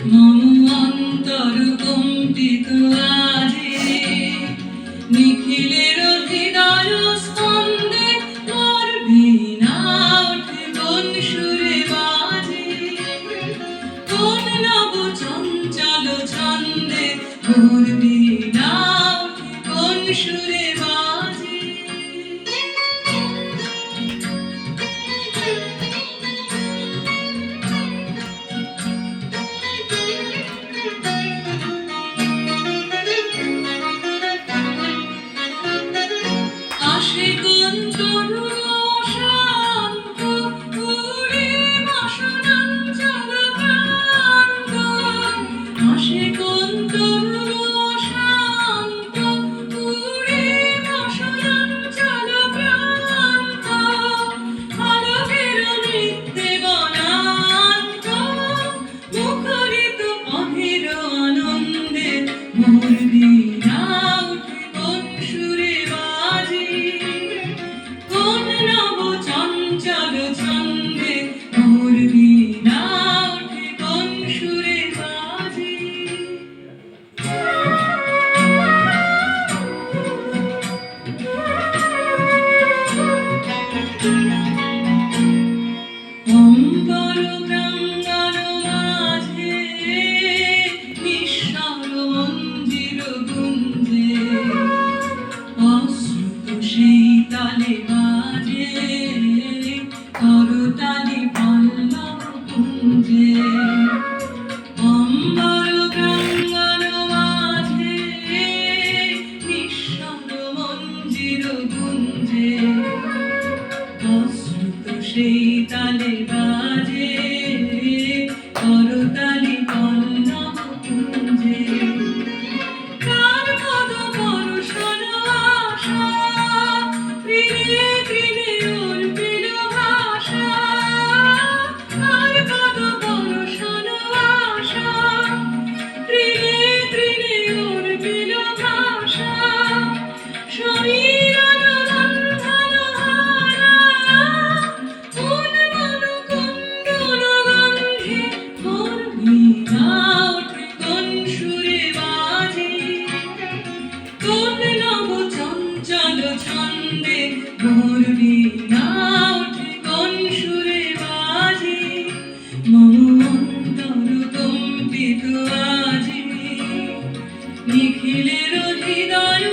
মম অন্তর কম্পিত আজি, নিখিলের হৃদয় স্পন্দে মোর বীণা ওঠে কোন সুরে বাজে, কোন নব চঞ্চল ছন্দে মোর বীণা ওঠে কোন সুরে বাজে। আসে কোন তরুণ শান্ত, উড়ে বাসনাঞ্চল প্রান্ত। আসে কোন তরুণ শান্ত, উড়ে বাসনাঞ্চল প্রান্ত। আলোকের নৃত্যে বনান্ত, মুখরিত অধীর আনন্দে মোর বীণা ওঠে কোন সুরে বাজে, কোন নব চঞ্চল ছন্দে মোর বীণা ওঠে কোন সুরে বাজে। অম্বর প্রাঙ্গণ মাঝে নিঃস্বর মঞ্জির গুঞ্জে, অশ্রুত সেই তালে বাজে করতালি পল্লব কুঞ্জে। অম্বর প্রাঙ্গণ মাঝে নিঃস্বর মঞ্জির গুঞ্জে, অশ্রুত সেই তালে বাজে করতালি পল্লব কুঞ্জে। কার কত পরশন আশা, তৃণে তৃণে উর্বিল ভাষা। কার কত পরশন আশা, তৃণে তৃণে উর্বিল ভাষা। সমীরণ বন্ধন হারা, উন্মন কুণ্ডল গন্ধে মোর বীণা ওঠে কোন সুরে বাজে, কোন নব চঞ্চল ছন্দে মোর বীণা ওঠে কোন সুরে বাজে। মম অন্তর কম্পিত আজি, নিখিলের হৃদয়